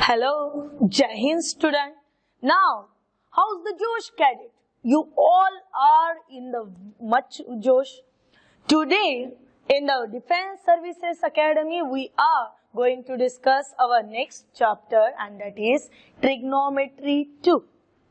Hello, Jai Hind student. Now, how's the Josh cadet? You all are in the much Josh. Today, in the Defense Services Academy, we are going to discuss our next chapter and that is Trigonometry 2.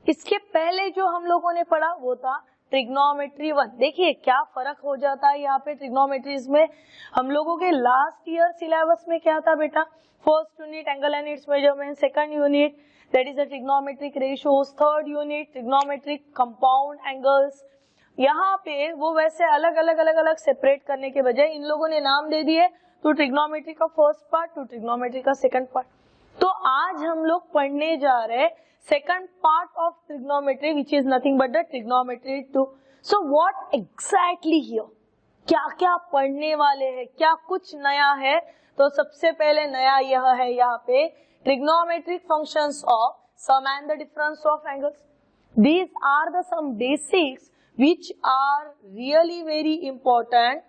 इसके पहले जो हम लोगों ने पढ़ा वो था trigonometry 1. देखिए क्या फर्क हो जाता है यहाँ पे ट्रिग्नोमेट्रीज में. हम लोगों के लास्ट ईयर सिलेबस में क्या था बेटा? First unit angle and it's measurement, second unit that is the trigonometric ratios, third unit trigonometric compound angles. यहाँ पे वो वैसे अलग अलग सेपरेट करने के बजाय इन लोगों ने नाम दे दिए टू ट्रिग्नोमेट्री का फर्स्ट पार्ट, टू ट्रिग्नोमेट्री का सेकंड पार्ट. तो आज हम लोग पढ़ने जा रहे हैं second part of trigonometry which is nothing but the trigonometry 2. So what exactly here? क्या क्या पढ़ने वाले हैं, क्या कुछ नया है? तो सबसे पहले नया यह है यहाँ पे trigonometric functions of sum and the difference of angles. These are the some basics which are really very important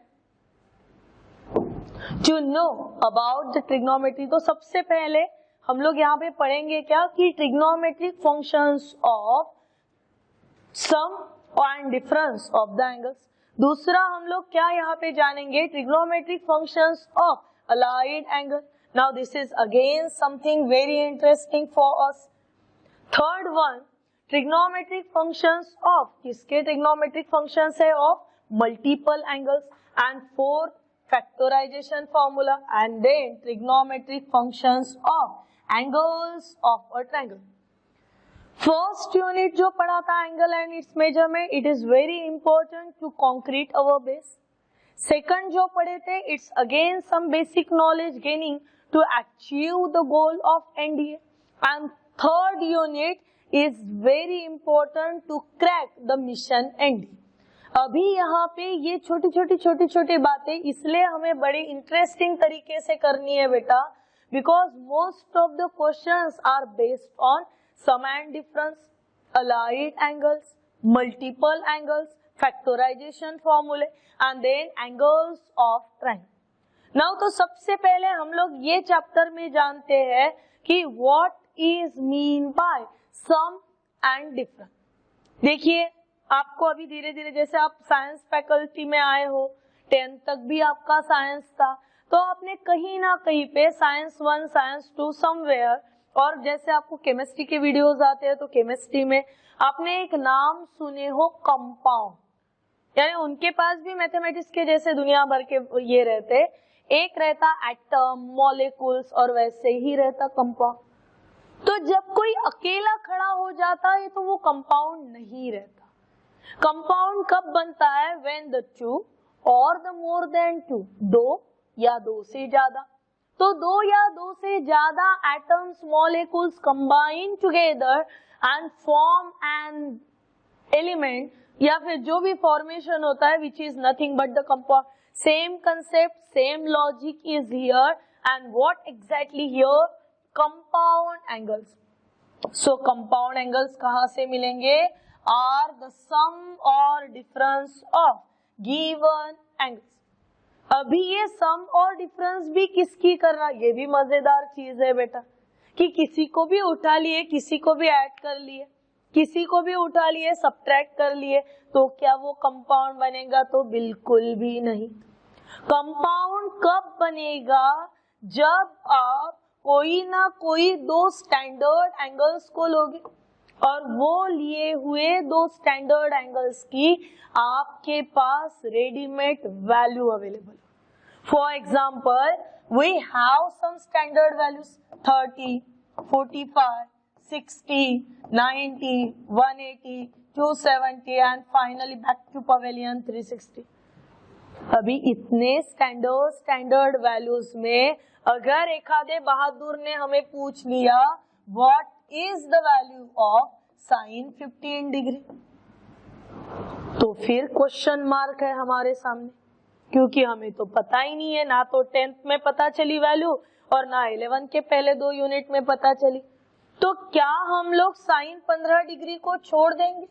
to know about the trigonometry. तो सबसे पहले हम लोग यहाँ पे पढ़ेंगे क्या कि trigonometric functions of sum and difference of the angles. दूसरा हम लोग क्या यहाँ पे जानेंगे trigonometric functions of allied angle. Now this is again something very interesting for us. Third one trigonometric functions of किसके ट्रिग्नोमेट्रिक फंक्शंस है? Of multiple angles. And fourth factorisation formula and then trigonometric functions of angles of a triangle. First unit जो पढ़ा था angle and its measurement, it is very important to concrete our base. Second जो पढ़े थे, it's again some basic knowledge gaining to achieve the goal of NDA. And third unit is very important to crack the mission NDA. अभी यहाँ पे ये छोटी बातें इसलिए हमें बड़े इंटरेस्टिंग तरीके से करनी है बेटा, because most of the questions are based on sum and difference, allied angles, multiple angles, factorization formula and then angles of triangle. Now तो सबसे पहले हम लोग ये चैप्टर में जानते हैं कि what is mean by sum and difference. देखिए आपको अभी धीरे धीरे जैसे आप साइंस फैकल्टी में आए हो, 10th तक भी आपका साइंस था, तो आपने कहीं ना कहीं पे साइंस 1, साइंस 2 समवेयर, और जैसे आपको केमिस्ट्री के वीडियोस आते हैं तो केमिस्ट्री में आपने एक नाम सुने हो कंपाउंड. यानी उनके पास भी मैथमेटिक्स के जैसे दुनिया भर के ये रहते, एक रहता एटम, मॉलिक्यूल्स और वैसे ही रहता कंपाउंड. तो जब कोई अकेला खड़ा हो जाता है तो वो कंपाउंड नहीं रहता. कंपाउंड कब बनता है? व्हेन द टू और द मोर देन टू, दो या दो से ज्यादा. तो दो या दो से ज्यादा atoms, molecules combine together and form an element, या फिर जो भी फॉर्मेशन होता है विच is nothing but the compound. Same concept, same logic is here. And what exactly here? Compound angles. So compound angles कहाँ से मिलेंगे? आर द सम और डिफरेंस ऑफ गिवन एंगल्स. अभी ये सम और डिफरेंस भी किसकी कर रहा है? ये भी मजेदार चीज है बेटा कि किसी को भी उठा लिए, किसी को भी ऐड कर लिए, किसी को भी उठा लिए, सब्ट्रैक्ट कर लिए, तो क्या वो कंपाउंड बनेगा? तो बिल्कुल भी नहीं. कंपाउंड कब बनेगा? जब आप कोई ना कोई दो स्टैंडर्ड एंगल्स को लोगे और वो लिए हुए दो स्टैंडर्ड एंगल्स की आपके पास readymade value available. For example we have some standard values 30, 45, 60, 90, 180, 270 and finally back to pavilion 360. अभी इतने स्टैंडर्ड वैल्यूज में अगर एक आधे बहादुर ने हमें पूछ लिया what is the value of sin 15 degree, तो फिर क्वेश्चन मार्क है हमारे सामने, क्योंकि हमें तो पता ही नहीं है. ना तो 10th में पता चली वैल्यू और ना 11 के पहले 2 यूनिट में पता चली. तो क्या हम लोग साइन 15 डिग्री को छोड़ देंगे?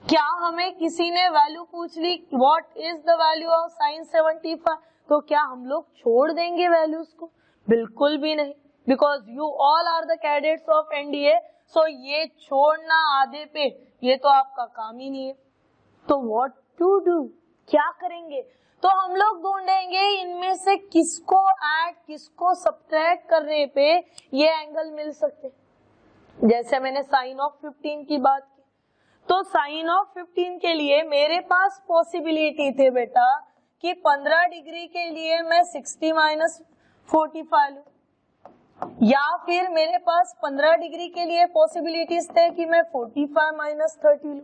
क्या हमें किसी ने वैल्यू पूछ ली what is the value of sine 75, तो क्या हम लोग छोड़ देंगे वैल्यूज को? बिल्कुल भी नहीं. Because you all are the cadets of NDA, so ये छोड़ना आधे पे ये तो आपका काम ही नहीं है। तो व्हाट टू डू, क्या करेंगे? तो हम लोग ढूंढेंगे इनमें से किसको ऐड किसको सब्ट्रैक्ट करने पे ये एंगल मिल सकते। जैसे मैंने साइन ऑफ 15 की बात की, तो साइन ऑफ 15 के लिए मेरे पास पॉसिबिलिटी थे बेटा कि 15 डिग्री के लिए मैं 60 माइनस 45 लूं, या फिर मेरे पास 15 डिग्री के लिए पॉसिबिलिटीज थे कि मैं 45 माइनस 30 लूं।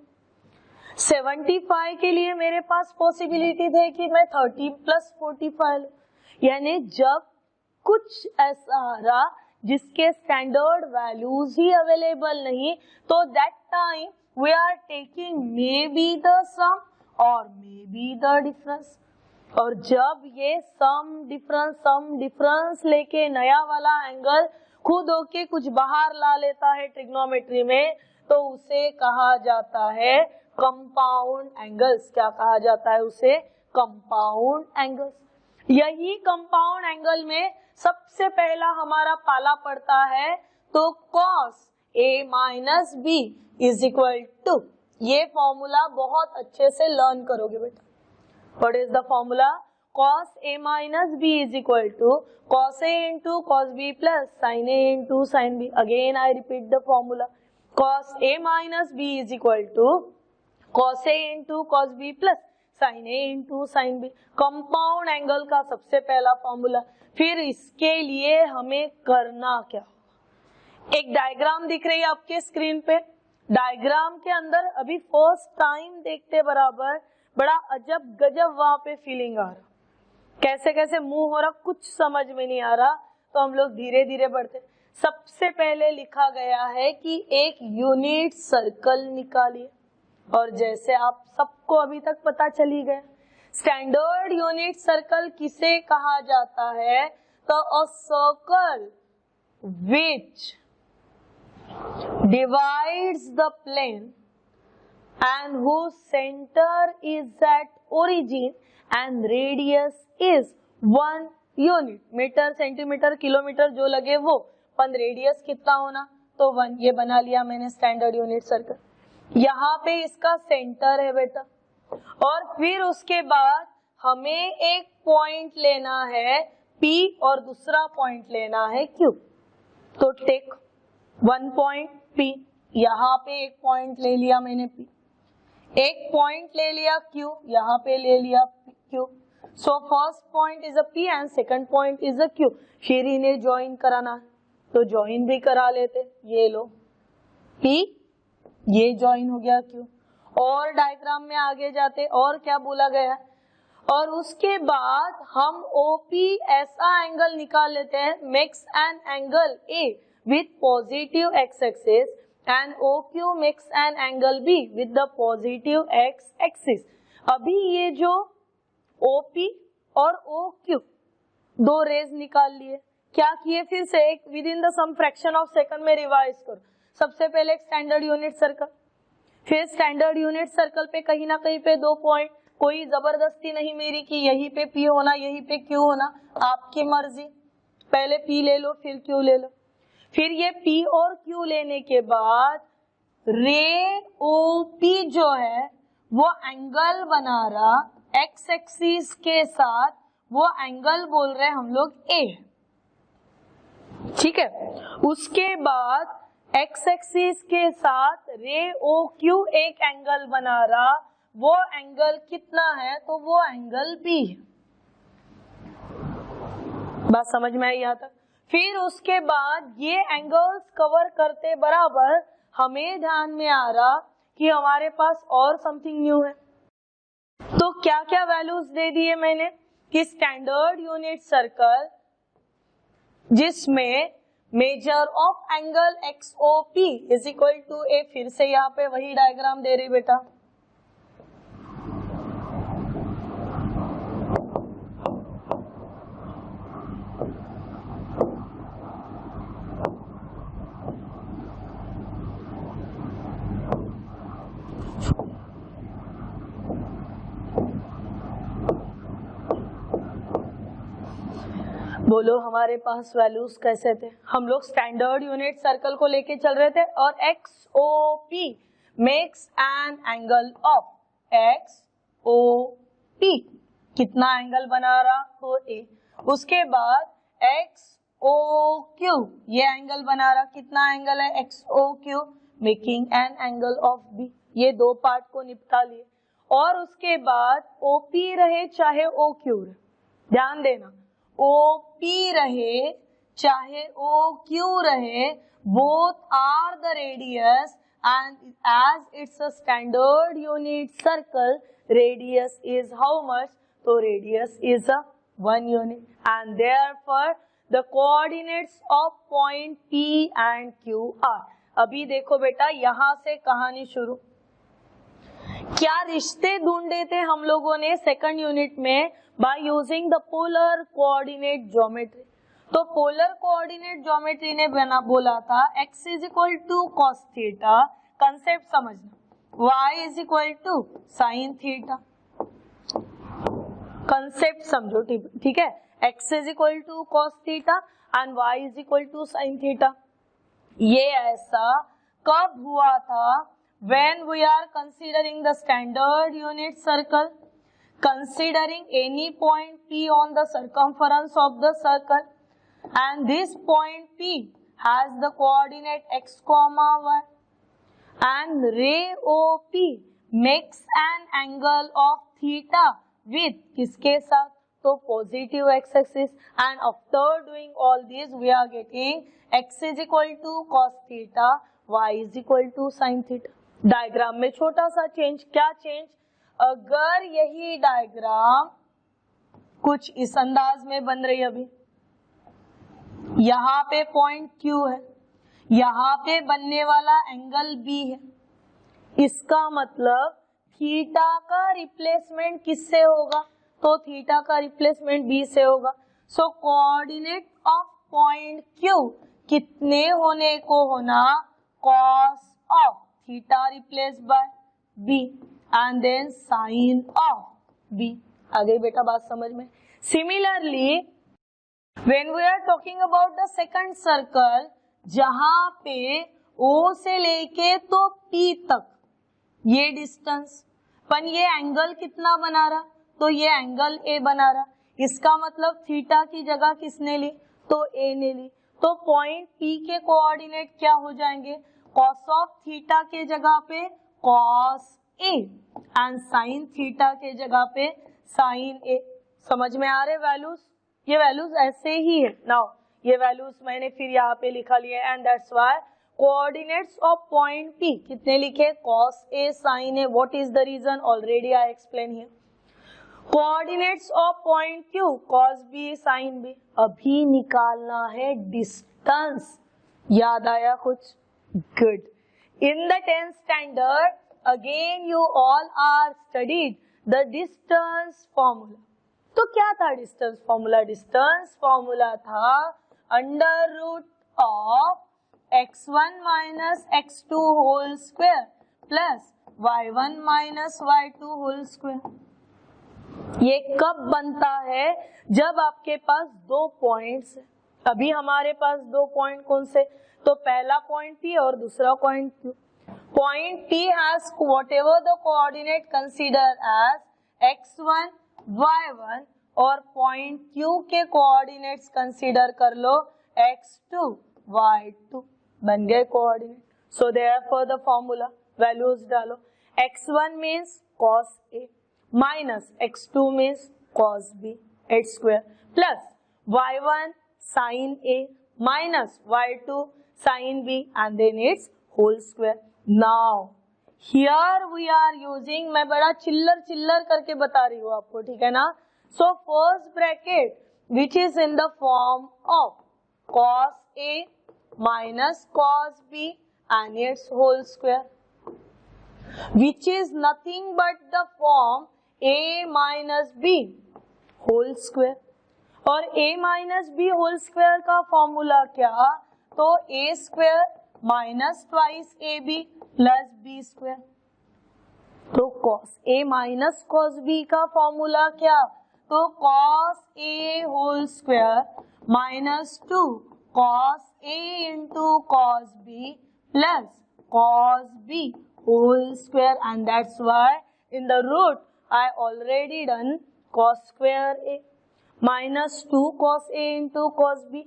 75 के लिए मेरे पास पॉसिबिलिटी थे कि मैं 30 प्लस 45 लूं। यानी जब कुछ ऐसा रहा जिसके स्टैंडर्ड वैल्यूज ही अवेलेबल नहीं, तो that time we are taking maybe the sum और मे बी द डिफरेंस। और जब ये सम डिफरेंस लेके नया वाला एंगल खुद होके कुछ बाहर ला लेता है ट्रिग्नोमेट्री में, तो उसे कहा जाता है कंपाउंड एंगल्स। क्या कहा जाता है उसे? Compound angles. यही कंपाउंड एंगल में सबसे पहला हमारा पाला पड़ता है, तो cos a minus B is equal to, ये फॉर्मूला बहुत अच्छे से लर्न करोगे बेटा। What is the formula? cos a minus B is equal to cos a into cos b plus sin a into sin b। Again I repeat the formula, cos a minus B is equal to cos a into cos b plus sin a into sin b। Compound angle का सबसे पहला formula. फिर इसके लिए हमें करना क्या? एक डायग्राम दिख रही है आपके स्क्रीन पे। डायग्राम के अंदर अभी फर्स्ट टाइम देखते बराबर बड़ा अजब गजब वहां पे फीलिंग आ रहा, कैसे कैसे मूव हो रहा, कुछ समझ में नहीं आ रहा, तो हम लोग धीरे धीरे बढ़ते। सबसे पहले लिखा गया है कि एक यूनिट सर्कल निकालिए, और जैसे आप सबको अभी तक पता चली गया, स्टैंडर्ड यूनिट सर्कल किसे कहा जाता है? तो a circle which divides the plane and whose center is at origin and radius is 1 unit। Metre centimetre kilometre जो लगे वो, पर रेडियस कितना होना? तो 1। ये बना लिया मैंने स्टैंडर्ड यूनिट सर्कल। यहाँ पे इसका सेंटर है बेटा, और फिर उसके बाद हमें एक पॉइंट लेना है P और दूसरा पॉइंट लेना है Q। तो टेक 1 पॉइंट P, यहाँ पे एक पॉइंट ले लिया मैंने P, एक पॉइंट ले लिया Q, यहाँ पे ले लिया Q। So first point is a P and second point is a Q। फिर इन्हें ज्वाइन कराना है, तो ज्वाइन भी करा लेते। ये लो P, ये ज्वाइन हो गया Q। और डायग्राम में आगे जाते, और क्या बोला गया? और उसके बाद हम OP ऐसा एंगल निकाल लेते हैं, makes an angle A with positive x axis and OQ makes an angle B with the positive x axis। अभी ये जो OP और OQ दो रेज निकाल लिए, क्या किए? फिर से एक within the some fraction of second में रिवाइज करो। सबसे पहले एक स्टैंडर्ड यूनिट सर्कल, फिर स्टैंडर्ड यूनिट सर्कल पे कहीं ना कहीं पे 2 पॉइंट। कोई जबरदस्ती नहीं मेरी कि यहीं पे P होना यहीं पे Q होना, आपकी मर्जी। पहले P ले लो फिर Q ले लो। फिर ये P और Q लेने के बाद रे OP जो है वो एंगल बना रहा एक्स एक्सिस के साथ, वो एंगल बोल रहे हम लोग A, ठीक है। उसके बाद एक्स एक्सिस के साथ रे OQ एक एंगल बना रहा, वो एंगल कितना है? तो वो एंगल B। बात समझ में आई यहाँ तक? फिर उसके बाद ये एंगल्स कवर करते बराबर हमें ध्यान में आ रहा कि हमारे पास और समथिंग न्यू है। तो क्या क्या वैल्यूज दे दिए मैंने कि स्टैंडर्ड यूनिट सर्कल जिसमें measure of angle XOP is equal to A। फिर से यहाँ पे वही डायग्राम दे रही बेटा, बोलो हमारे पास वैल्यूज कैसे थे? हम लोग स्टैंडर्ड यूनिट सर्कल को लेके चल रहे थे और XOP makes an angle of XOP कितना एंगल बना रहा? तो A। उसके बाद XOQ ये एंगल बना रहा, कितना एंगल है? XOQ making an angle of B। ये दो पार्ट को निपटा लिए और उसके बाद OP रहे चाहे OQ रहे, ध्यान देना, OP रहे चाहे OQ रहे, both are the radius and as it's a standard unit circle, radius is how much? So radius is a 1 unit and therefore the coordinates of point P and Q are. अभी देखो बेटा यहाँ से कहानी शुरू। क्या रिश्ते ढूंढे थे हम लोगों ने सेकंड यूनिट में? By using the polar coordinate geometry. तो पोलर कोऑर्डिनेट ज्योमेट्री ने बना बोला था x is equal to cos theta, concept समझना, y is equal to sine theta, concept समझो, ठीक है, x is equal to cos theta and y is equal to sine theta. ये ऐसा कब हुआ था? when we are considering the standard unit circle, considering any point P on the circumference of the circle, and this point P has the coordinate x comma y, and ray OP makes an angle of theta with किसके साथ? तो positive x axis, and after doing all this we are getting x is equal to cos theta, y is equal to sin theta। Diagram में छोटा सा change, क्या change? अगर यही diagram कुछ इस अंदाज में बन रही, अभी यहाँ पे पॉइंट Q है, यहाँ पे बनने वाला एंगल B है, इसका मतलब थीटा का रिप्लेसमेंट किससे होगा? तो थीटा का रिप्लेसमेंट B से होगा। सो कोऑर्डिनेट ऑफ पॉइंट Q कितने होने को होना? cos of theta replaced by B and then sin of B। आ गई बेटा बात समझ में? Similarly, when we are talking about the second circle, जहां पे O से लेके तो P तक ये डिस्टेंस, पर ये एंगल कितना बना रहा? तो ये एंगल A बना रहा, इसका मतलब थीटा की जगह किसने ली? तो A ने ली। तो पॉइंट P के कोऑर्डिनेट क्या हो जाएंगे? cos ऑफ थीटा के जगह पे cos A and sin theta के जगह पे sin A। समझ में आ रहे वैल्यूज? ये वैल्यूज ऐसे ही है। नाउ ये वैल्यूज मैंने फिर यहाँ पे लिखा लिया and that's why coordinates of point P कितने लिखे? cos A sin A। What is the reason? Already I explain here. Coordinates of point Q cos B sin B। अभी निकालना है डिस्टेंस, याद आया कुछ? Good. In the 10th standard, again you all are studied the distance formula. तो क्या था distance formula? Distance formula था under root of x1 minus x2 whole square plus y1 minus y2 whole square। ये कब बनता है? जब आपके पास दो पॉइंट्स, अभी हमारे पास दो पॉइंट कौन से? तो पहला पॉइंट P और दूसरा point Q। Point P has whatever the coordinate consider as x1, y1 और पॉइंट Q के कोऑर्डिनेट्स कंसीडर कर लो x2, y2, बन गए coordinate. So therefore the formula values डालो, x1 means cos A minus x2 means cos B at square plus y1 sin A minus y2 sin B and then its whole square। Now here we are using, मैं बड़ा चिल्लर करके बता रही हूँ आपको, ठीक है ना? So first bracket which is in the form of cos A minus cos B and its whole square, which is nothing but the form A minus B whole square। और a minus B whole square का formula क्या? तो a square minus twice A B plus B square. तो cos a minus cos b का formula क्या? तो cos a whole square -2 cos A into cos B plus cos B whole square, and that's why in the root I already done cos square A. -2 cos A into cos B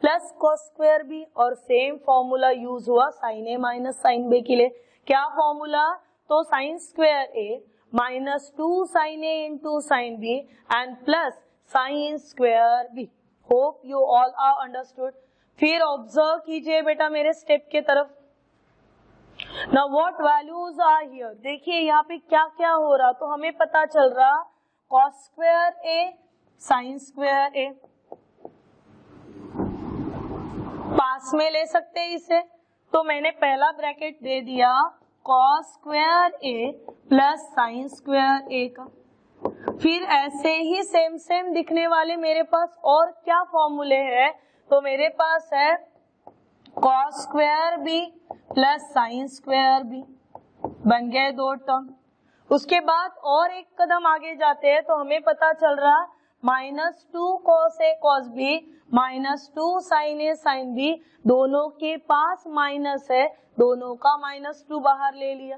plus cos square B, और same formula use हुआ sin A minus sin B के लिए. क्या formula? तो sin square A -2 sin A into sin B and plus sin square B. Hope you all are understood. फिर observe कीजिए बेटा मेरे स्टेप के तरफ. Now what values are here? देखिए यहाँ पे क्या क्या हो रहा. तो हमें पता चल रहा cos square A sin square A. पास में ले सकते हैं इसे, तो मैंने पहला ब्रैकेट दे दिया cos square A plus sine square A का. फिर ऐसे ही सेम सेम दिखने वाले मेरे पास और क्या फॉर्मूले हैं? तो मेरे पास है cos square B plus sine square B, बन गए दो टर्म. उसके बाद और एक कदम आगे जाते हैं तो हमें पता चल रहा -2 cos A cos B -2 sin A sin B, दोनों के पास माइनस है, दोनों का -2 बाहर ले लिया.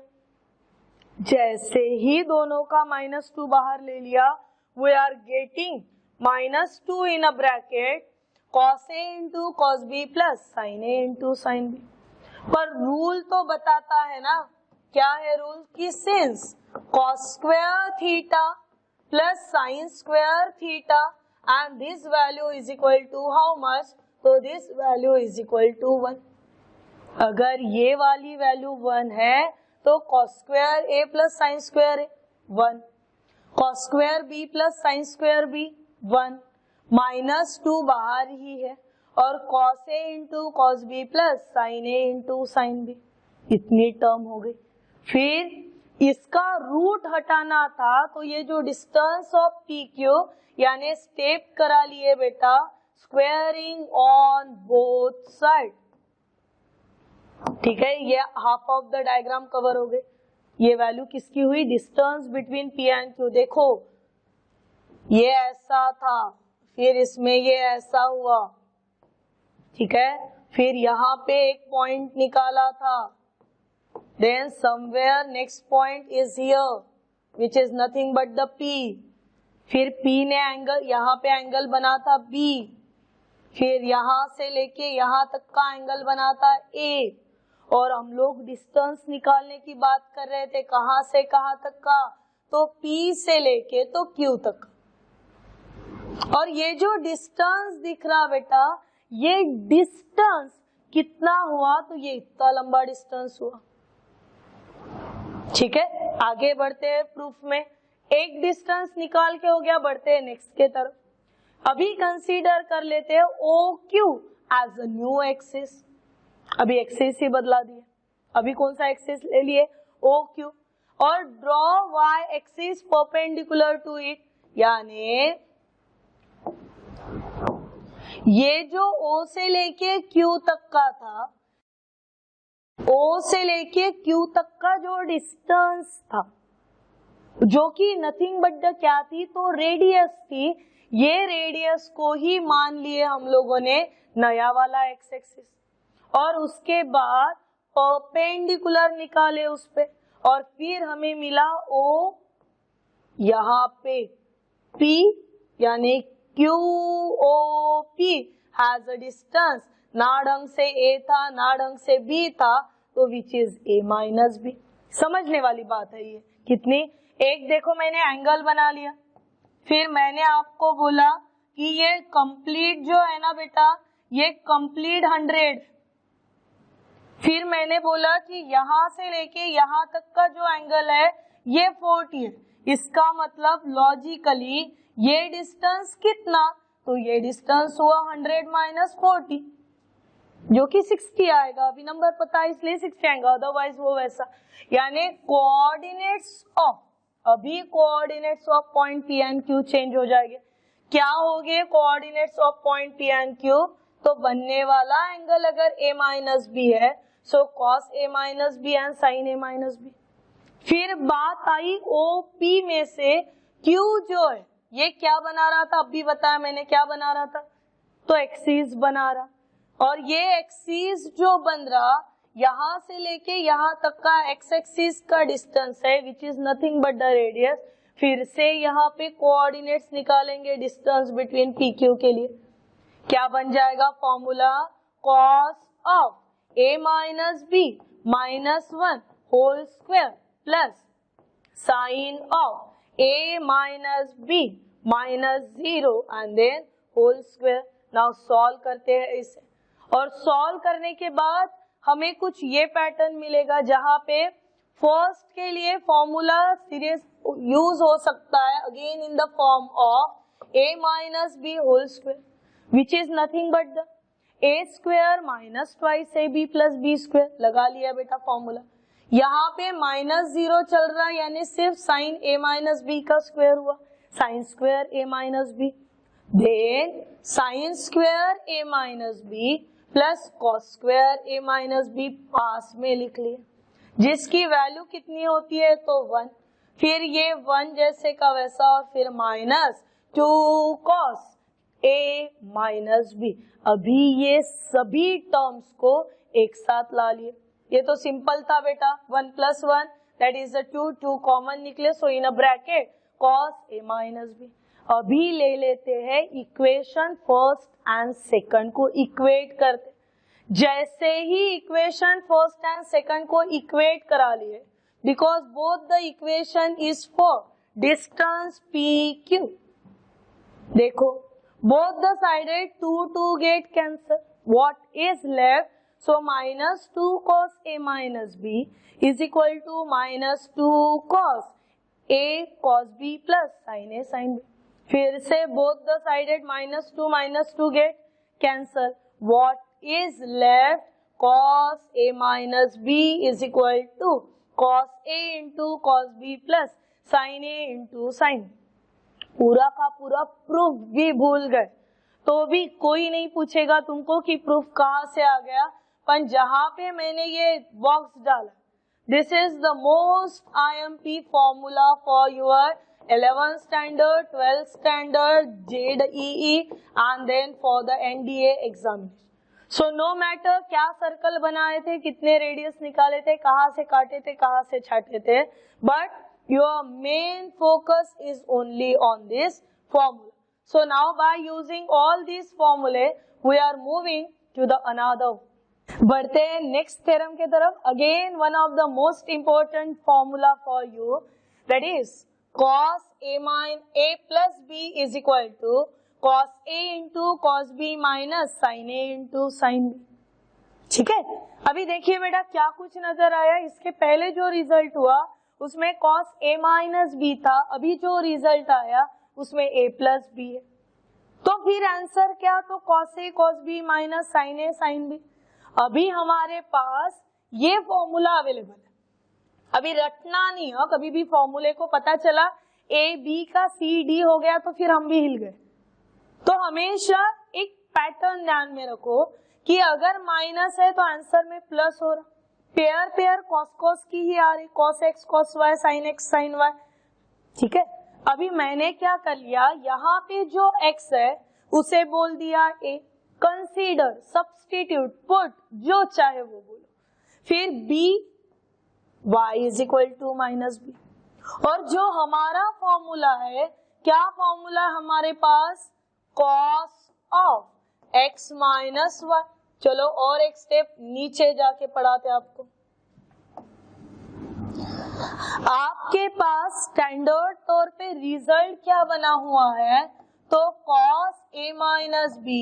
जैसे ही दोनों का -2 बाहर ले लिया, we are getting -2 in a bracket cos A into cos B plus sin A into sin B. पर रूल तो बताता है ना, क्या है रूल? कि since cos square theta plus sine square theta and this value is equal to how much? तो this value is equal to 1. अगर ये वाली वैल्यू 1 है तो cos square A plus sine square A 1, cos square B plus sine square B 1, -2 बाहर ही है, और cos A into cos B plus sign A into sine B. इतनी term हो गई. फिर इसका रूट हटाना था, तो ये जो डिस्टेंस ऑफ PQ यानी स्टेप करा लिए बेटा स्क्वेयरिंग ऑन बोथ साइड. ठीक है, ये half of the diagram cover हो गए. ये वैल्यू किसकी हुई? Distance between P and Q. देखो ये ऐसा था, फिर इसमें ये ऐसा हुआ. ठीक है, फिर यहाँ पे एक पॉइंट निकाला था, then somewhere next point is here which is nothing but the P. फिर P ने एंगल, यहाँ पे एंगल बना था B, फिर यहाँ से लेके यहाँ तक का एंगल बना था A, और हम लोग डिस्टेंस निकालने की बात कर रहे थे, कहाँ से कहाँ तक का? तो P से लेके तो Q तक. और ये जो डिस्टेंस दिख रहा बेटा, ये डिस्टेंस कितना हुआ? तो ये इतना लंबा डिस्टेंस हुआ. ठीक है, आगे बढ़ते हैं प्रूफ में. एक डिस्टेंस निकाल के हो गया, बढ़ते हैं नेक्स्ट के तरफ. अभी कंसीडर कर लेते हैं OQ as a new axis. अभी एक्सिस ही बदला दिए. अभी कौन सा एक्सिस ले लिए? OQ. और draw Y axis perpendicular to it, यानी ये जो O से लेके Q तक का था, O से लेके Q तक का जो डिस्टेंस था, जो कि नथिंग बट द क्या थी? तो रेडियस थी. ये रेडियस को ही मान लिए हम लोगों ने नया वाला एक्स एक्सिस, और उसके बाद परपेंडिकुलर निकाले उस पे, और फिर हमें मिला O. यहाँ पे P यानी QOP हैज अ डिस्टेंस, ना ढंग से A था ना ढंग से B था, तो which is A minus B. समझने वाली बात है ये. कितनी? एक देखो मैंने एंगल बना लिया, फिर मैंने आपको बोला कि ये कंप्लीट जो है ना बेटा, ये कंप्लीट 100. फिर मैंने बोला कि यहाँ से लेके यहाँ तक का जो एंगल है ये 40 है. इसका मतलब लॉजिकली ये डिस्टेंस कितना? तो ये डिस्टेंस हुआ 100 माइनस 40, जो कि 60 आएगा. अभी नंबर पता है इसलिए 60 आएगा, अदरवाइज वो वैसा. यानी कोऑर्डिनेट्स ऑफ, अभी coordinates of point P and Q change हो जाएंगे. क्या हो गए coordinates of point P and Q? तो बनने वाला एंगल अगर A माइनस B है, सो cos A minus B and sin A minus B. फिर बात आई OP में से Q जो है ये क्या बना रहा था? अब भी बताया मैंने क्या बना रहा था? तो एक्सिस बना रहा, और ये एक्सिस जो बन रहा यहाँ से लेके यहाँ तक का एक्स एक्सिस का डिस्टेंस है विच is nothing but the radius. फिर से यहाँ पे कोऑर्डिनेट्स निकालेंगे डिस्टेंस बिटवीन पी क्यू के लिए। क्या बन जाएगा formula, cos of A minus B minus 1 whole square plus sine of A minus B minus 0 and then whole square. Now solve करते हैं इसे, और सॉल्व करने के बाद हमें कुछ ये पैटर्न मिलेगा जहां पे फर्स्ट के लिए फॉर्मूला सीरीज यूज हो सकता है again in the form of a minus B whole square which is nothing but the a square minus twice A B plus B square. लगा लिया बेटा फॉर्मूला। यहाँ पे -0 चल रहा है यानी सिर्फ साइन a माइनस बी का स्क्वायर हुआ, sine square a minus B, then sine square a minus b plus cos square a minus b पास में लिख लिया, जिसकी वैल्यू कितनी होती है तो 1। फिर ये 1 जैसे का वैसा, और फिर minus 2 cos a minus B. अभी ये सभी टर्म्स को एक साथ ला लिए। ये तो सिंपल था बेटा, 1 प्लस 1 दैट इज 2, 2 कॉमन निकले, so in a bracket cos a minus B. अभी ले लेते हैं इक्वेशन फर्स्ट एंड सेकंड को इक्वेट करते। जैसे ही इक्वेशन फर्स्ट एंड सेकंड को इक्वेट करा लिए, because both the equation is for distance P Q. देखो both the sided 2 get cancel, what is left, so minus 2 cos a minus b is equal to minus 2 cos a cos b plus sin a sin b। फिर से both the sided minus 2 get cancel, what is left, cos a minus b is equal to cos a into cos b plus sin a into sin। पूरा का पूरा proof भी भूल गए तो भी कोई नहीं पूछेगा तुमको कि प्रूफ कहाँ से आ गया, पर जहां पे मैंने ये बॉक्स डाला, this is the most IMP formula for your 11th standard, 12th standard, JEE and then for the NDA examination. So no matter क्या सर्कल बनाए थे, कितने रेडियस निकाले थे, कहाँ से काटे थे, कहाँ से छाटे थे, but your main focus is only on this formula. So now by using all these formulae we are moving to the another। बढ़ते हैं नेक्स्ट थ्योरम के तरफ। Again one of the most important formula for you, that is cos a plus b is equal to cos a into cos b minus sin a into sin b। ठीक है, अभी देखिए बेटा क्या कुछ नजर आया। इसके पहले जो रिजल्ट हुआ उसमें cos a माइनस बी था, अभी जो रिजल्ट आया उसमें a प्लस बी है। तो फिर आंसर क्या, तो cos a cos b minus sin a sin b। अभी हमारे पास ये फॉर्मूला अवेलेबल है, अभी रटना नहीं है, कभी भी फॉर्मूले को पता चला a b का c d हो गया तो फिर हम भी हिल गए। तो हमेशा एक पैटर्न ध्यान में रखो कि अगर माइनस है तो आंसर में प्लस हो रहा, पेयर पेयर कॉस कॉस की ही आ रही, cos X cos Y sine X sine Y. ठीक है, अभी मैंने क्या कर लिया, यहाँ पे जो एक्स है उसे बोल दिया ए, कंसीडर, सब्स्टिट्यूट, पुट, जो चाहे वो बोलो, फिर b y is equal to minus b. और जो हमारा फॉर्मूला है, क्या फॉर्मूला हमारे पास, cos of x minus y. चलो और एक स्टेप नीचे जाके पढ़ाते आपको। आपके पास स्टैंडर्ड तौर पे रिजल्ट क्या बना हुआ है, तो cos a minus B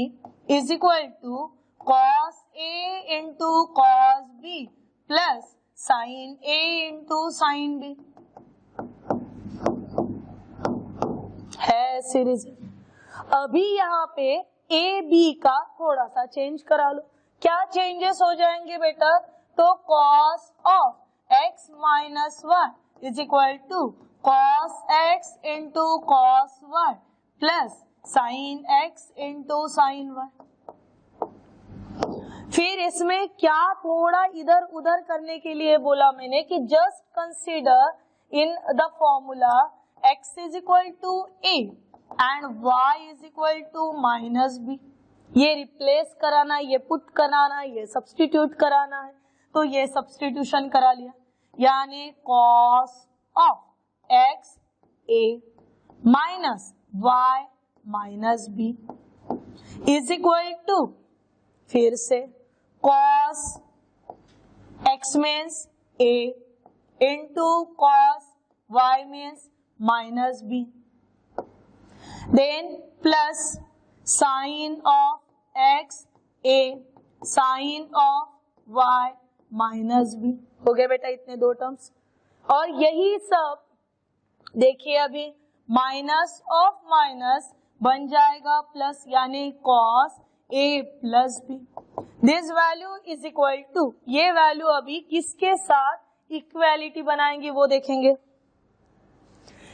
is equal to cos a into cos b plus sin a into sin b है सीरीज। अभी यहाँ पे ए बी का थोड़ा सा चेंज करा लो, क्या चेंजेस हो जाएंगे बेटा, तो cos of x minus one is equal to cos x into cos y plus sin x into sin y। फिर इसमें क्या थोड़ा इधर उधर करने के लिए बोला मैंने कि just consider in the formula x is equal to a and y is equal to minus b। ये रिप्लेस कराना, ये पुट कराना, ये सब्स्टिट्यूट कराना है, तो ये सब्स्टिट्यूशन करा लिया, यानी cos of X A minus Y minus B is equal to, फिर से cos X means A into cos Y means minus B, then plus sine of X A sine of Y minus B. हो गए बेटा इतने दो terms. और यही सब देखिए अभी माइनस ऑफ माइनस बन जाएगा प्लस, यानी cos A plus B. This value is equal to, ये वैल्यू अभी किसके साथ इक्वालिटी बनाएंगे वो देखेंगे।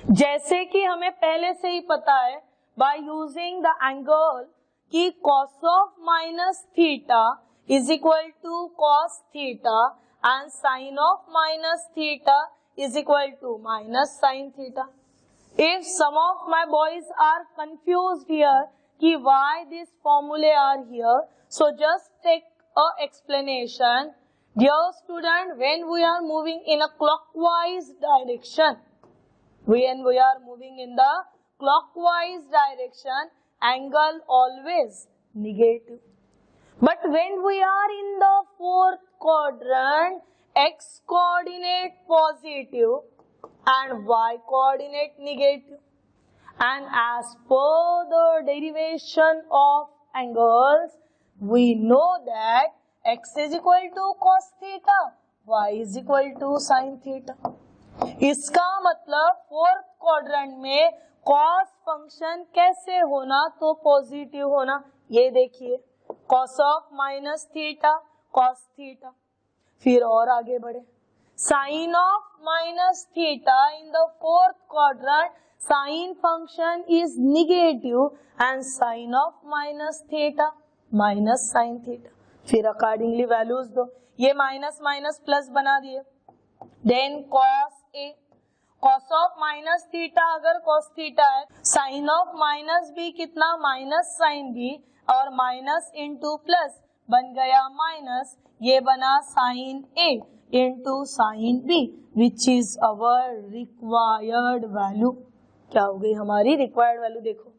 जैसे कि हमें पहले से ही पता है बाय यूजिंग द एंगल कि cos of minus theta is equal to cos theta and sin of minus theta is equal to minus sin theta. If some of my boys are confused here कि why these formulae are here, so just take a explanation. Dear student, when we are moving in a clockwise direction, when we are moving in the clockwise direction, angle always negative. But when we are in the fourth quadrant, x coordinate positive and y coordinate negative, and as per the derivation of angles we know that x is equal to cos theta, y is equal to sin theta. इसका मतलब fourth quadrant में cos function कैसे होना, तो positive होना। ये देखिए cos of minus theta cos theta. फिर और आगे बढ़े, sine of minus theta in the fourth quadrant sine function is negative and sine of minus theta minus sine theta. फिर अकॉर्डिंगली वैल्यूज दो, ये माइनस माइनस प्लस बना दिए। Then cos A, cos of minus theta अगर cos theta है, sine of minus B कितना minus sine B, और minus into plus बन गया माइनस, ये बना sign A into sin b which is our required value। क्या हो गई हमारी रिक्वायर्ड वैल्यू, देखो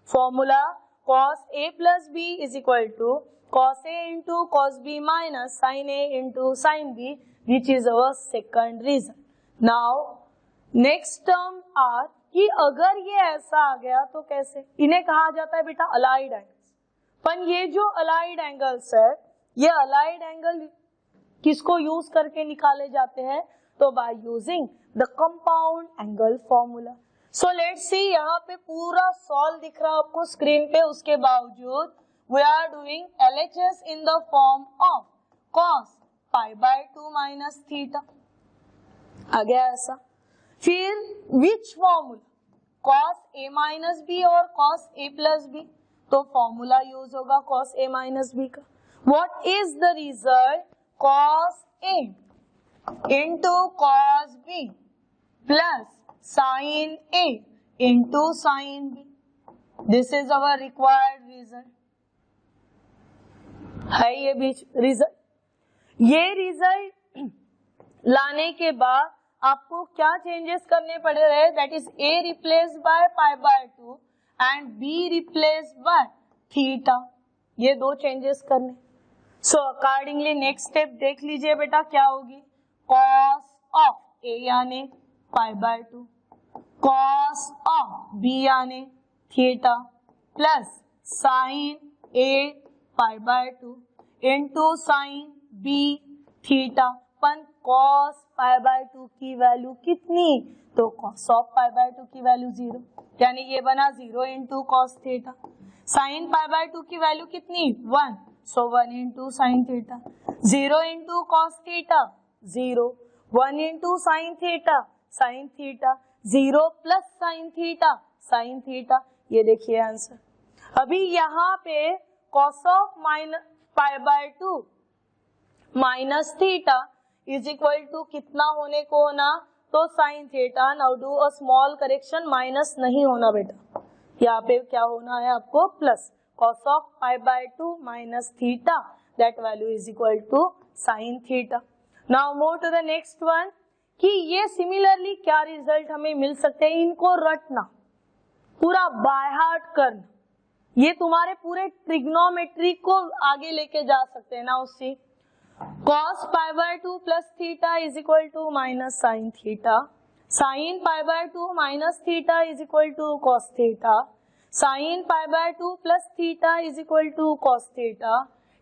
formula cos a plus b is equal to cos a into cos b minus sin a into sin b which is our second reason। now next term are कि अगर ये ऐसा आ गया तो कैसे, इन्हें कहा जाता है बेटा अलाइड एंगल्स। पर ये जो अलाइड एंगल्स है, ये अलाइड एंगल किसको यूज करके निकाले जाते हैं, तो bye using the compound angle formula. So let's see, यहाँ पे पूरा सॉल्व दिख रहा है आपको स्क्रीन पे, उसके बावजूद we are doing LHS in the form of cos pi by 2 minus theta. आ गया ऐसा। फिर which formula, cos a minus b और cos a प्लस बी, तो फॉर्मूला यूज होगा cos a माइनस बी का। What is the result, cos A into cos B plus sin A into sin B। This is our required result। है ये बीच result. ये result लाने के बाद आपको क्या चेंजेस करने पड़ रहे, that is A replace by pi by 2 and B replace by theta, ये दो चेंजेस करने। सो अकॉर्डिंगली नेक्स्ट स्टेप देख लीजिए बेटा क्या होगी, cos ऑफ A यानी पाई बाय 2 cos ऑफ B यानी theta plus sign A pi by 2 into sine B theta. पर cos पाई बाय 2 की वैल्यू कितनी, तो cos ऑफ पाई बाय 2 की वैल्यू 0, यानी ये बना 0 into cos theta. Sine pi by 2 की वैल्यू कितनी 1, so 1 into sin theta, 0 into cos theta 0, 1 into sin theta 0 plus sin theta, ये देखिए आंसर। अभी यहाँ पे cos of minus pi by 2 minus theta is equal to कितना होने को होना, तो sin theta. Now do a small correction, minus नहीं होना बेटा, यहाँ पे क्या होना है आपको plus, cos of pi by 2 minus theta, that value is equal to sin theta. Now move to the next one कि ये सिमिलरली क्या रिजल्ट हमें मिल सकते हैं, इनको रटना, पूरा बाय हार्ट करना, ये तुम्हारे पूरे ट्रिग्नोमेट्री को आगे लेके जा सकते हैं. Now see cos pi by 2 plus theta is equal to minus sin theta, sin pi by 2 minus theta is equal to cos theta, sin pi by 2 plus theta is equal to cos theta,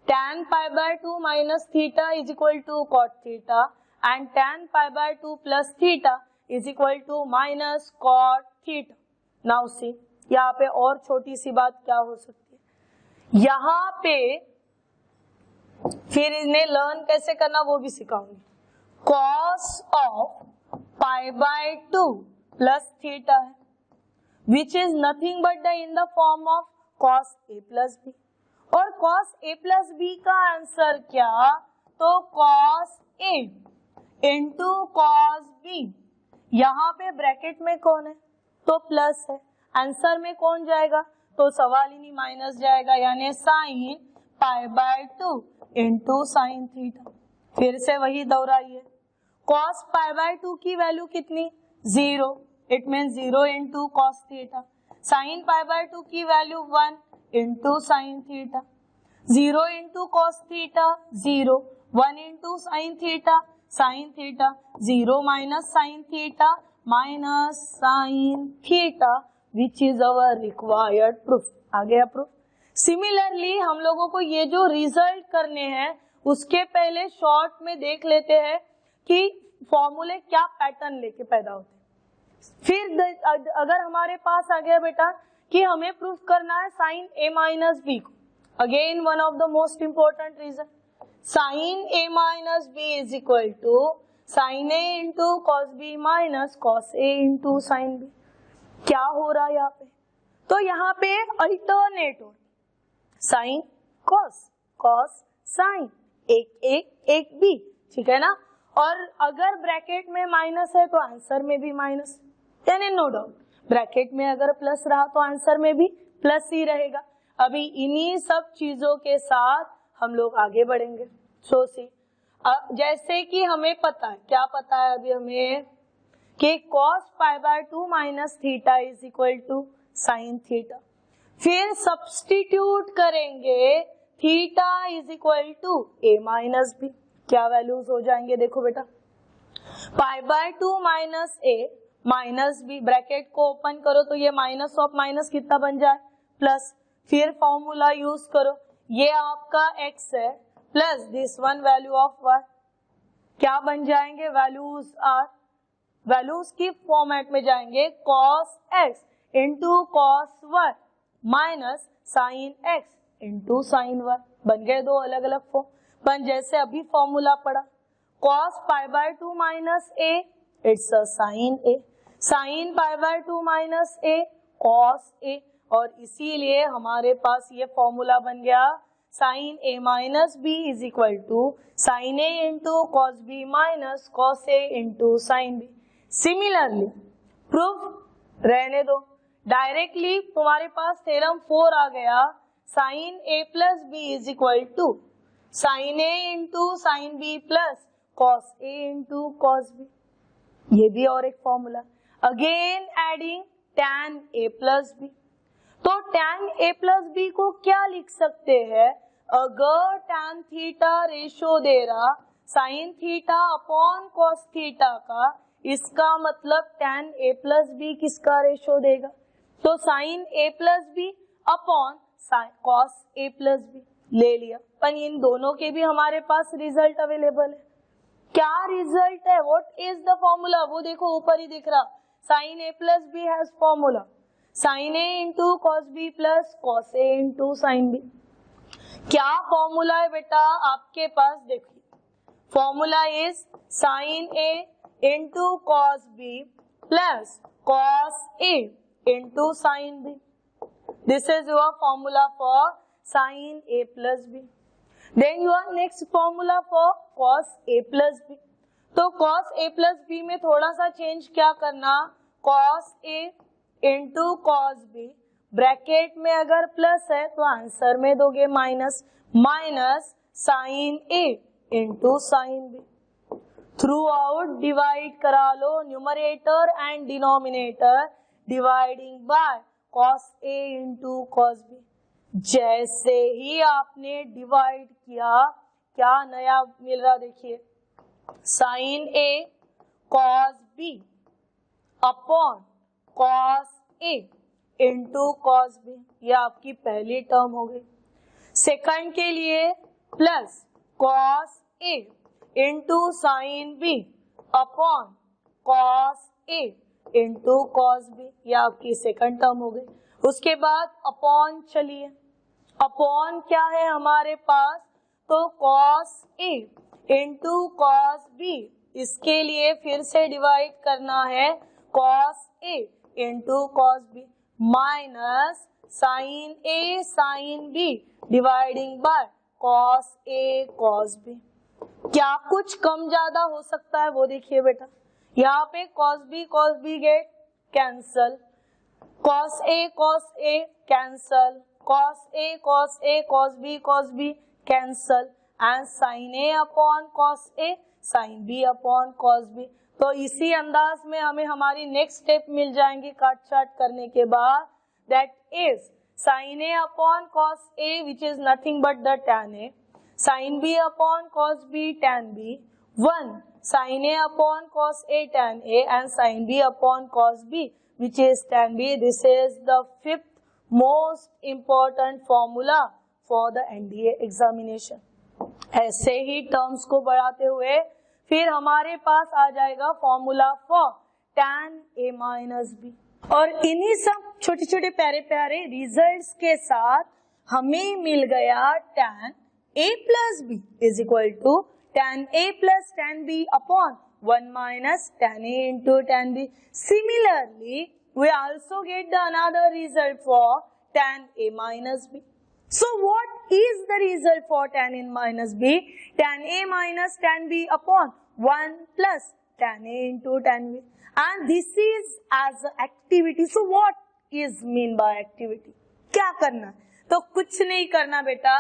tan pi by 2 minus theta is equal to cot theta, and tan pi by 2 plus theta is equal to minus cot theta. Now see, यहाँ पे और छोटी सी बात क्या हो सकती है, यहाँ पे फिर इन्हें लर्न कैसे करना वो भी सिखाऊंगी. cos of pi by 2 plus theta है, which is nothing but the in the form of cos a plus b. और cos a plus b का आंसर क्या, तो cos a into cos b. यहाँ पे ब्रैकेट में कौन है, तो प्लस है, आंसर में कौन जाएगा, तो सवाल ही नहीं, माइनस जाएगा, यानी sign pi by 2 into sine theta. फिर से वही दोहराइए, cos पाई बाय 2 की वैल्यू कितनी, 0, it means 0 into cos theta. Sine pi by 2 की value 1 into sine theta. 0 into cos theta 0, 1 into sine theta, sine theta 0 minus sine theta minus sine theta, which is our required proof. आ गया proof. Similarly हम लोगों को ये जो result करने हैं उसके पहले शॉर्ट में देख लेते हैं कि फॉर्मूले क्या पैटर्न लेके पैदा होते हैं. फिर अगर हमारे पास आ गया बेटा कि हमें प्रूफ करना है साइन ए माइनस बी को, again one of the most important reason, sine A minus B is equal to sine A into cos B minus cos A into sine B. क्या हो रहा है यहाँ पे, तो यहाँ पे अल्टरनेट हो, साइन कॉस, कॉस साइन, एक बी, ठीक है ना. और अगर ब्रैकेट में माइनस है तो आंसर में भी माइनस, यानी नो डाउट ब्रैकेट में अगर प्लस रहा तो आंसर में भी प्लस ही रहेगा. अभी इन्हीं सब चीजों के साथ हम लोग आगे बढ़ेंगे. सो सी, जैसे कि हमें पता है, क्या पता है अभी हमें, कि cos pi by 2 minus theta is equal to sine theta. फिर सब्स्टिट्यूट करेंगे theta is equal to A minus B. क्या वैल्यूज हो जाएंगे, देखो बेटा, pi by 2 minus A minus B, bracket को ओपन करो तो ये माइनस ऑफ माइनस कितना बन जाए, प्लस. फिर फॉर्मूला यूज करो, ये आपका x है plus this one value of y, क्या बन जाएंगे, वैल्यूज आर, वैल्यूज की फॉर्मेट में जाएंगे, cos x into cos y minus sine x into sine y. बन गए दो अलग अलग फॉर्म. पर जैसे अभी फॉर्मूला पड़ा, cos pi by 2 minus a it's a sine a, sine pi by 2 minus a cos a, और इसीलिए हमारे पास ये फॉर्मूला बन गया sine a minus b is equal to sine a into cos b minus cos a into sine b. Similarly proof रहने दो, directly तुम्हारे पास थ्योरम 4 आ गया, sine a plus b is equal to sine a into sine b plus cos a into cos b. ये भी और एक formula, again adding tan a plus b. तो tan a प्लस b को क्या लिख सकते हैं, अगर tan थीटा रेशो दे रहा sine theta upon cos theta का, इसका मतलब tan a प्लस b किसका रेशो देगा, तो sine a plus b upon cos a plus b ले लिया. पर इन दोनों के भी हमारे पास रिजल्ट अवेलेबल है. क्या रिजल्ट है, व्हाट इज द फॉर्मूला, वो देखो ऊपर ही दिख रहा, sine a plus b has formula sine a into cos b plus cos a into sine b. क्या फॉर्मूला है बेटा आपके पास, देखिए formula is sine a into cos b plus cos a into sine b. This is your formula for sine a plus b. Then your next formula for cos a plus b. तो cos a plus b में थोड़ा सा change क्या करना, cos a into cos b bracket में अगर plus है तो आंसर में दोगे minus, minus sine A into sine B. Throughout divide करा लो numerator and denominator, dividing by cos A into cos B. जैसे ही आपने डिवाइड किया क्या नया मिल रहा देखिए, sine a cos b upon cos A into cos b, ये आपकी पहली टर्म हो गई। सेकंड के लिए प्लस कॉस ए into sine b upon cos ए इंटू कॉस बी, ये आपकी सेकंड टर्म हो गई। उसके बाद अपॉन, चलिए अपॉन क्या है हमारे पास, तो कॉस ए इंटू कॉस बी, इसके लिए फिर से डिवाइड करना है cos A into cos B, minus sine A sine B dividing by cos A cos B. क्या कुछ कम ज्यादा हो सकता है वो देखिए बेटा, यहाँ पे cos b get cancel, cos a cancel, cos b cancel and sin a upon cos a sin b upon cos b। तो इसी अंदाज में हमें हमारी नेक्स्ट स्टेप मिल जाएंगी काट चाट करने के बाद, that is sin a upon cos a which is nothing but the tan a, sin b upon cos b tan b, 1 sin a upon cos a tan a and sin b upon cos b which is tan b. This is the fifth most important formula for the NDA examination. ऐसे ही terms को बढ़ाते हुए फिर हमारे पास आ जाएगा formula for tan a minus b, और इन्हीं सब छोटे छोटे प्यारे प्यारे रिजल्ट्स के साथ हमें मिल गया tan a plus b is equal to tan a plus tan b upon 1 minus tan a into tan b. Similarly, we also get the another result for tan a minus b. So what is the result for tan a minus b? Tan a minus tan b upon 1 plus tan a into tan b. And this is as an activity. So what is mean by activity? क्या करना? तो कुछ नहीं करना बेटा,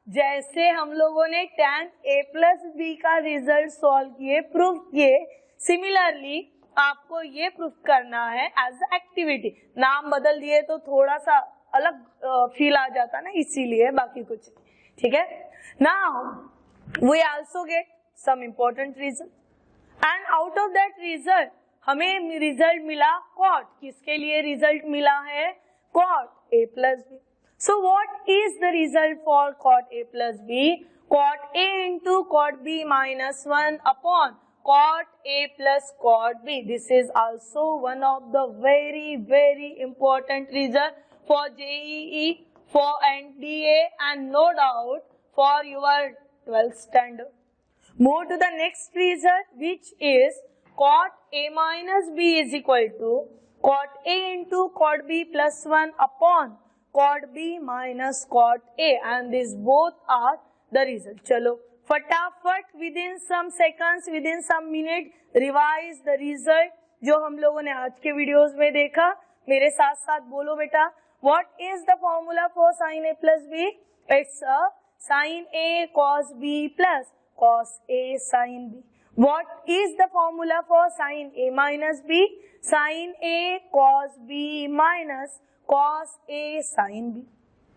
जैसे हम लोगों ने tan a plus b का रिजल्ट सॉल्व किए, प्रूफ किए, सिमिलरली आपको ये प्रूफ करना है एज एक्टिविटी। नाम बदल दिए तो थोड़ा सा अलग फील आ जाता ना, इसीलिए, बाकी कुछ नहीं, ठीक है। Now we also get some important result and out of that result हमें रिजल्ट मिला कॉट, किसके लिए रिजल्ट मिला है, cot a plus b. So what is the result for cot a plus b? Cot a into cot b minus 1 upon cot a plus cot b. This is also one of the very important result for JEE, for NDA and no doubt for your 12th standard. Move to the next result, which is cot a minus b is equal to cot a into cot b plus 1 upon cot b minus cot a, and these both are the result. चलो फटाफट within some seconds, within some minute revise the result जो हम लोगों ने आज के videos में देखा। मेरे साथ साथ बोलो बेटा, what is the formula for sin a plus b? It's a sin a cos b plus cos a sin b. What is the formula for sin a minus b? Sin a cos b minus cos a sin b.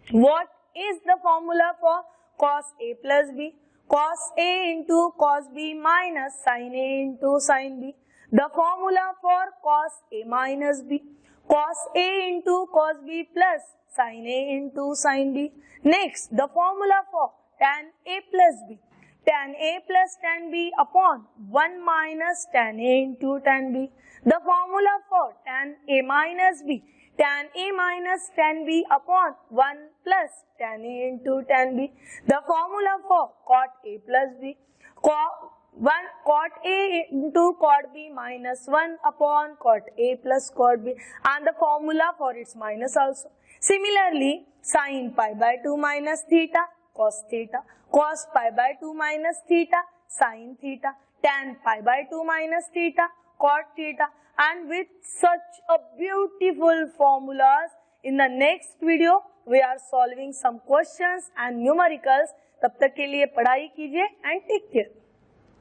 What is the formula for cos a plus b? Cos a into cos b minus sin a into sin b. The formula for cos a minus b, cos a into cos b plus sin a into sin b. Next, the formula for tan a plus b, tan a plus tan b upon 1 minus tan a into tan b. The formula for tan a minus b, tan a minus tan b upon 1 plus tan a into tan b. The formula for cot a plus b, cot a into cot b minus 1 upon cot a plus cot b, and the formula for its minus also. Similarly, sin pi by 2 minus theta cos theta, cos pi by 2 minus theta sin theta, tan pi by 2 minus theta cot theta, and with such a beautiful formulas in the next video we are solving some questions and numericals. तब तक के लिए पढ़ाई कीजिए and take care.